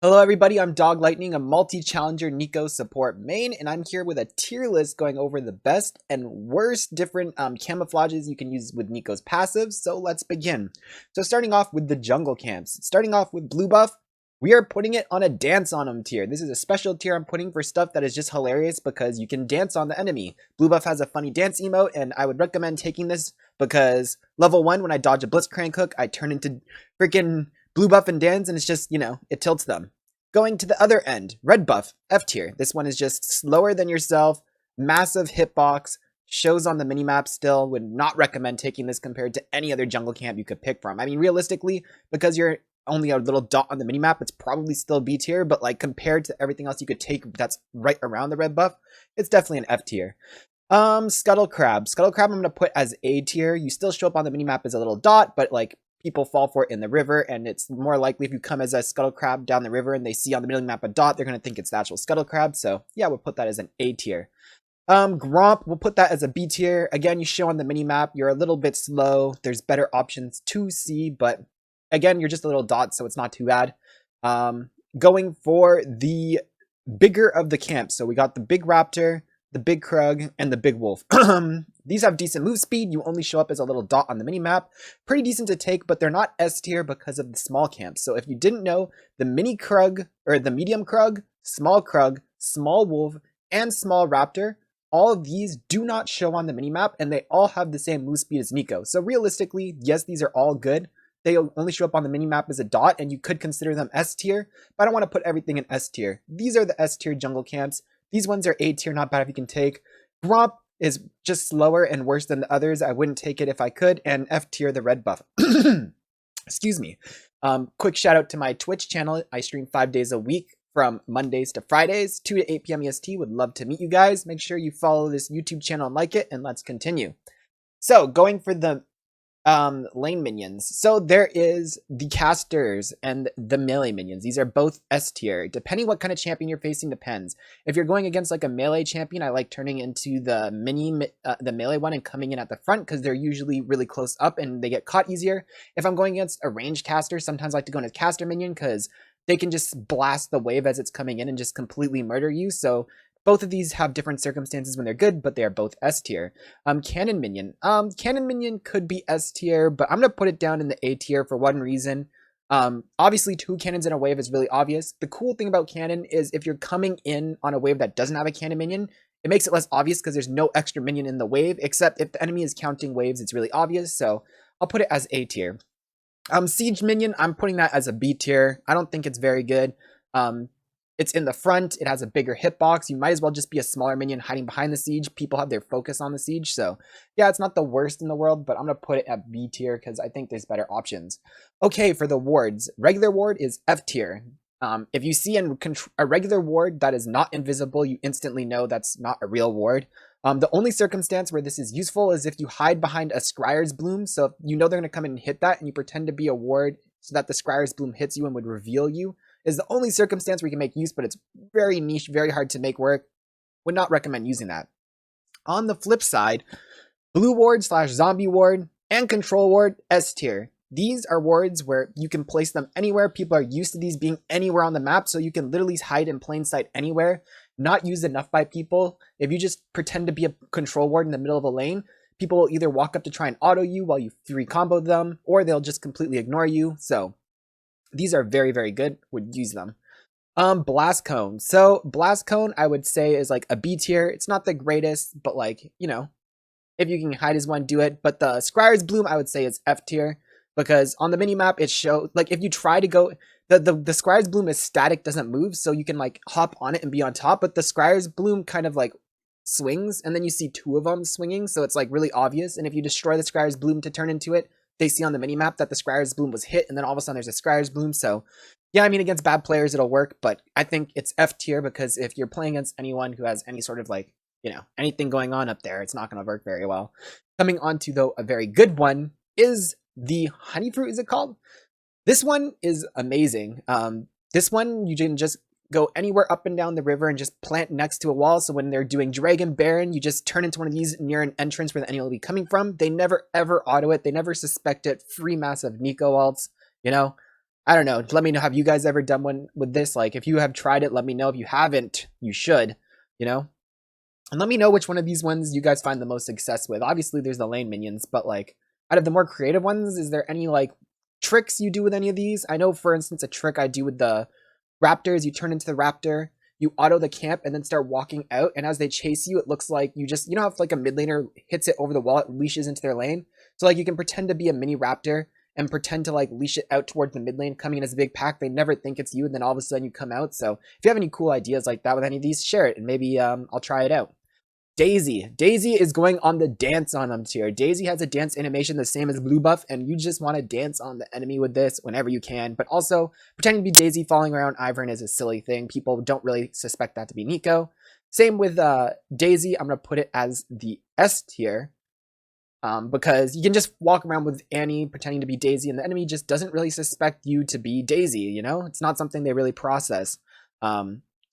Hello everybody, I'm Doglightning, a multi-challenger Neeko support main, and I'm here with a tier list going over the best and worst different camouflages you can use with Neeko's passives, so let's begin. So starting off with the jungle camps. Starting off with blue buff, we are putting it on a dance on him tier. This is a special tier I'm putting for stuff that is just hilarious because you can dance on the enemy. Blue buff has a funny dance emote, and I would recommend taking this because level 1, when I dodge a Blitzcrank hook, I turn into freaking blue buff and dance, and it's just, it tilts them. Going to the other end, red buff, F tier. This one is just slower than yourself, massive hitbox, shows on the minimap still. Would not recommend taking this compared to any other jungle camp you could pick from. I mean, realistically, because you're only a little dot on the minimap, it's probably still B tier, but like compared to everything else you could take that's right around the red buff, it's definitely an F tier. Scuttle Crab. Scuttle Crab I'm gonna put as A tier. You still show up on the minimap as a little dot, but like people fall for it in the river, and it's more likely if you come as a Scuttle Crab down the river and they see on the minimap a dot, they're gonna think it's the actual Scuttle Crab. So yeah, we'll put that as an A tier. Gromp, we'll put that as a B tier. Again, you show on the minimap, you're a little bit slow. There's better options to see, but again, you're just a little dot, so it's not too bad. Going for the bigger of the camps. So we got the big raptor, the big Krug, and the big wolf. These have decent move speed. You only show up as a little dot on the minimap. Pretty decent to take, but they're not S tier because of the small camps. So if you didn't know, the mini Krug, or the medium Krug, small wolf, and small raptor, all of these do not show on the minimap, and they all have the same move speed as Neeko. So realistically, yes, these are all good. They only show up on the minimap as a dot, and you could consider them S tier, but I don't want to put everything in S tier. These are the S tier jungle camps. These ones are A tier, not bad if you can take. Gromp is just slower and worse than the others. I wouldn't take it if I could. And F tier, the red buff. Excuse me. Quick shout out to my Twitch channel. I stream 5 days a week from Mondays to Fridays, 2 to 8 p.m. EST. Would love to meet you guys. Make sure you follow this YouTube channel and like it, and let's continue. So going for the lane minions. So there is the casters and the melee minions. These are both S tier. Depending what kind of champion you're facing depends. If you're going against like a melee champion, I like turning into the the melee one and coming in at the front because they're usually really close up and they get caught easier. If I'm going against a ranged caster, sometimes I like to go into caster minion because they can just blast the wave as it's coming in and just completely murder you. So both of these have different circumstances when they're good, but they are both S tier. Cannon Minion. Cannon Minion could be S tier, but I'm going to put it down in the A tier for one reason. Obviously, 2 cannons in a wave is really obvious. The cool thing about Cannon is if you're coming in on a wave that doesn't have a Cannon Minion, it makes it less obvious because there's no extra minion in the wave, except if the enemy is counting waves, it's really obvious. So I'll put it as A tier. Siege Minion, I'm putting that as a B tier. I don't think it's very good. It's in the front. It has a bigger hitbox. You might as well just be a smaller minion hiding behind the siege. People have their focus on the siege. So yeah, it's not the worst in the world, but I'm going to put it at B tier because I think there's better options. Okay, for the wards. Regular ward is F tier. If you see a regular ward that is not invisible, you instantly know that's not a real ward. The only circumstance where this is useful is if you hide behind a Scryer's Bloom. So if you know they're going to come in and hit that and you pretend to be a ward so that the Scryer's Bloom hits you and would reveal you, is the only circumstance where you can make use, but it's very niche, very hard to make work. Would not recommend using that. On the flip side, blue ward / zombie ward and control ward, S tier. These are wards where you can place them anywhere. People are used to these being anywhere on the map, so you can literally hide in plain sight anywhere. Not used enough by people. If you just pretend to be a control ward in the middle of a lane, people will either walk up to try and auto you while you 3-combo them, or they'll just completely ignore you. So these are very, very good. Would use them. Blast Cone. So Blast Cone, I would say, is like a B tier. It's not the greatest, but like, if you can hide as one, do it. But the Scryer's Bloom, I would say, is F tier because on the minimap, it shows like if you try to go, the Scryer's Bloom is static, doesn't move, so you can like hop on it and be on top. But the Scryer's Bloom kind of like swings, and then you see 2 of them swinging, so it's like really obvious. And if you destroy the Scryer's Bloom to turn into it, they see on the minimap that the Scryer's Bloom was hit, and then all of a sudden there's a Scryer's Bloom. So yeah, I mean, against bad players it'll work, but I think it's F tier because if you're playing against anyone who has any sort of like, anything going on up there, it's not going to work very well. Coming on to, though, a very good one is the Honey Fruit, is it called? This one is amazing. This one, you can just go anywhere up and down the river and just plant next to a wall. So when they're doing Dragon Baron, you just turn into one of these near an entrance where the enemy will be coming from. They never ever auto it. They never suspect it. Free massive Neeko ults. I don't know. Let me know. Have you guys ever done one with this? Like, if you have tried it, let me know. If you haven't, you should, you know? And let me know which one of these ones you guys find the most success with. Obviously, there's the lane minions, but like, out of the more creative ones, is there any like tricks you do with any of these? I know, for instance, a trick I do with the raptors, you turn into the raptor, you auto the camp, and then start walking out. And as they chase you, it looks like you just, you know, if like a mid laner hits it over the wall, it leashes into their lane. So like you can pretend to be a mini raptor and pretend to like leash it out towards the mid lane, coming in as a big pack. They never think it's you, and then all of a sudden you come out. So if you have any cool ideas like that with any of these, share it, and maybe I'll try it out. Daisy. Daisy is going on the dance on them tier. Daisy has a dance animation the same as blue buff, and you just want to dance on the enemy with this whenever you can. But also, pretending to be Daisy falling around Ivern is a silly thing. People don't really suspect that to be Neeko. Same with Daisy. I'm going to put it as the S tier. Because you can just walk around with Annie pretending to be Daisy, and the enemy just doesn't really suspect you to be Daisy, you know? It's not something they really process.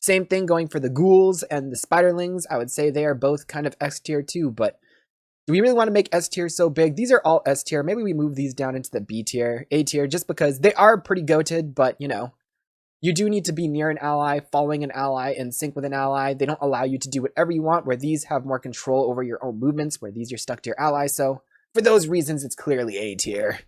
Same thing going for the ghouls and the spiderlings. I would say they are both kind of S tier too, but do we really want to make S tier so big? These are all S tier. Maybe we move these down into the B tier, A tier, just because they are pretty goated, but you know, you do need to be near an ally, following an ally, and sync with an ally. They don't allow you to do whatever you want, where these have more control over your own movements, where these you're stuck to your ally. So for those reasons, it's clearly A tier.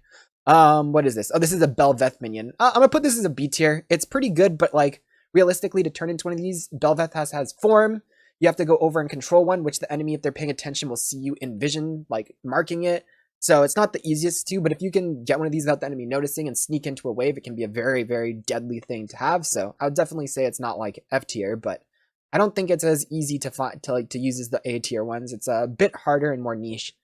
What is this? Oh, this is a Belveth minion. I'm gonna put this as a B tier. It's pretty good, but like, realistically, to turn into one of these, Belveth has form. You have to go over and control one, which the enemy, if they're paying attention, will see you in vision, like marking it. So it's not the easiest to, but if you can get one of these without the enemy noticing and sneak into a wave, it can be a very, very deadly thing to have. So I would definitely say it's not like F tier, but I don't think it's as easy to find to use as the A tier ones. It's a bit harder and more niche.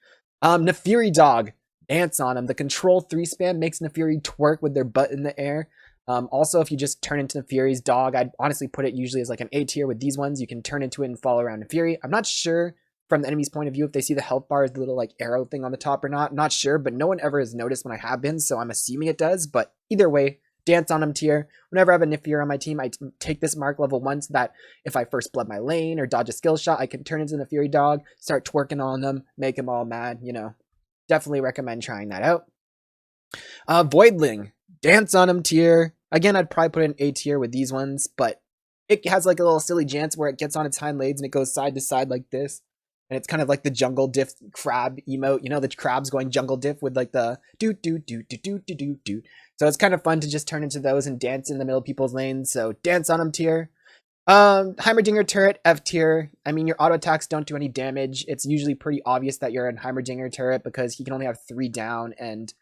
Nefiri Dog, dance on him. The control 3 spam makes Nefiri twerk with their butt in the air. Also, if you just turn into Nefiri's dog, I'd honestly put it usually as like an A tier. With these ones, you can turn into it and follow around Nefiri. I'm not sure from the enemy's point of view if they see the health bar as the little like arrow thing on the top or not. Not sure, but no one ever has noticed when I have been, so I'm assuming it does. But either way, dance on him tier. Whenever I have a Nefiri on my team, I take this mark level 1 so that if I first blood my lane or dodge a skill shot, I can turn into the Nefiri dog, start twerking on them, make them all mad, you know. Definitely recommend trying that out. Voidling, dance on him tier. Again, I'd probably put it in A tier with these ones, but it has like a little silly jance where it gets on its hind legs and it goes side to side like this. And it's kind of like the jungle diff crab emote, you know, the crab's going jungle diff with like the do do do do do do do do. So it's kind of fun to just turn into those and dance in the middle of people's lanes. So dance on them tier. Heimerdinger turret, F tier. I mean, your auto attacks don't do any damage. It's usually pretty obvious that you're a Heimerdinger turret because he can only have 3 down and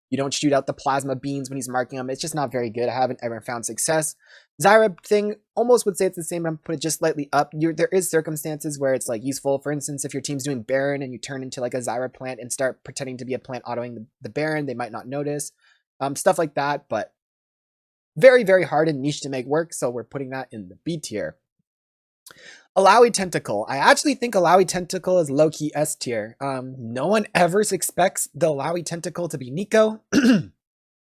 you don't shoot out the plasma beams when he's marking them. It's just not very good. I haven't ever found success. Zyra thing, almost would say it's the same, but I'm put it just slightly up. There is circumstances where it's like useful. For instance, if your team's doing Baron and you turn into like a Zyra plant and start pretending to be a plant autoing the Baron, they might not notice. Stuff like that, but very, very hard and niche to make work, so we're putting that in the B tier. Alawi Tentacle. I actually think Alawi Tentacle is low-key S tier. No one ever expects the Alawi Tentacle to be Neeko.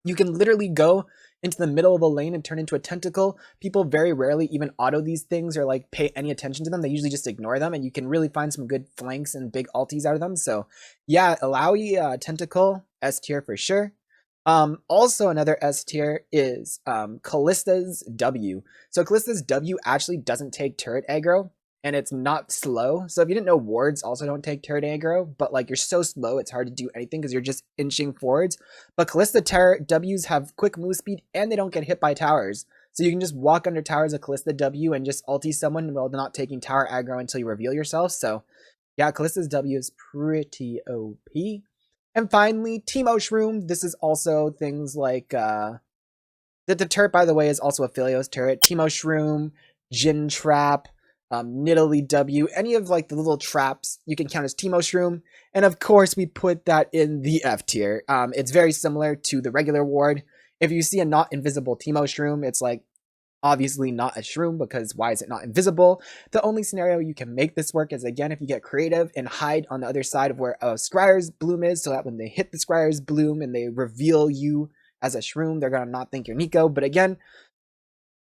You can literally go into the middle of a lane and turn into a tentacle. People very rarely even auto these things or like pay any attention to them. They usually just ignore them, and you can really find some good flanks and big ultis out of them. So yeah, Alawi Tentacle, S tier for sure. Also another S tier is Kallista's W. So Kallista's W actually doesn't take turret aggro, and it's not slow. So if you didn't know, wards also don't take turret aggro, but like you're so slow it's hard to do anything because you're just inching forwards. But Kallista W's have quick move speed and they don't get hit by towers. So you can just walk under towers of Kallista W and just ulti someone while not taking tower aggro until you reveal yourself. So yeah, Kallista's W is pretty OP. And finally, Teemo Shroom. This is also things like the turret, by the way, is also a Philios turret. Teemo Shroom, Jin Trap, Nidalee W, any of like the little traps you can count as Teemo Shroom. And of course, we put that in the F tier. It's very similar to the regular ward. If you see a not invisible Teemo Shroom, it's like obviously not a shroom, because why is it not invisible? The only scenario you can make this work is, again, if you get creative and hide on the other side of where a Scryer's bloom is, so that when they hit the Scryer's bloom and they reveal you as a shroom, they're going to not think you're Neeko. But again,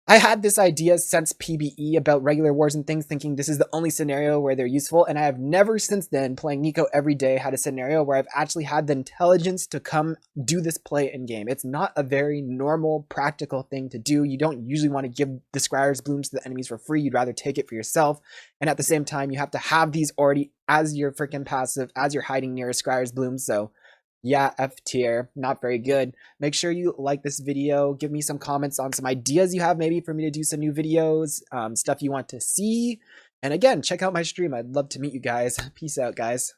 I had this idea since PBE about regular wars and things, thinking this is the only scenario where they're useful, and I have never since then, playing Neeko every day, had a scenario where I've actually had the intelligence to come do this play in game. It's not a very normal, practical thing to do. You don't usually want to give the Scryer's Blooms to the enemies for free. You'd rather take it for yourself, and at the same time, you have to have these already as your freaking passive, as you're hiding near a Scryer's Bloom, so yeah, F tier, not very good. Make sure you like this video. Give me some comments on some ideas you have maybe for me to do some new videos, stuff you want to see. And again, check out my stream. I'd love to meet you guys. Peace out, guys.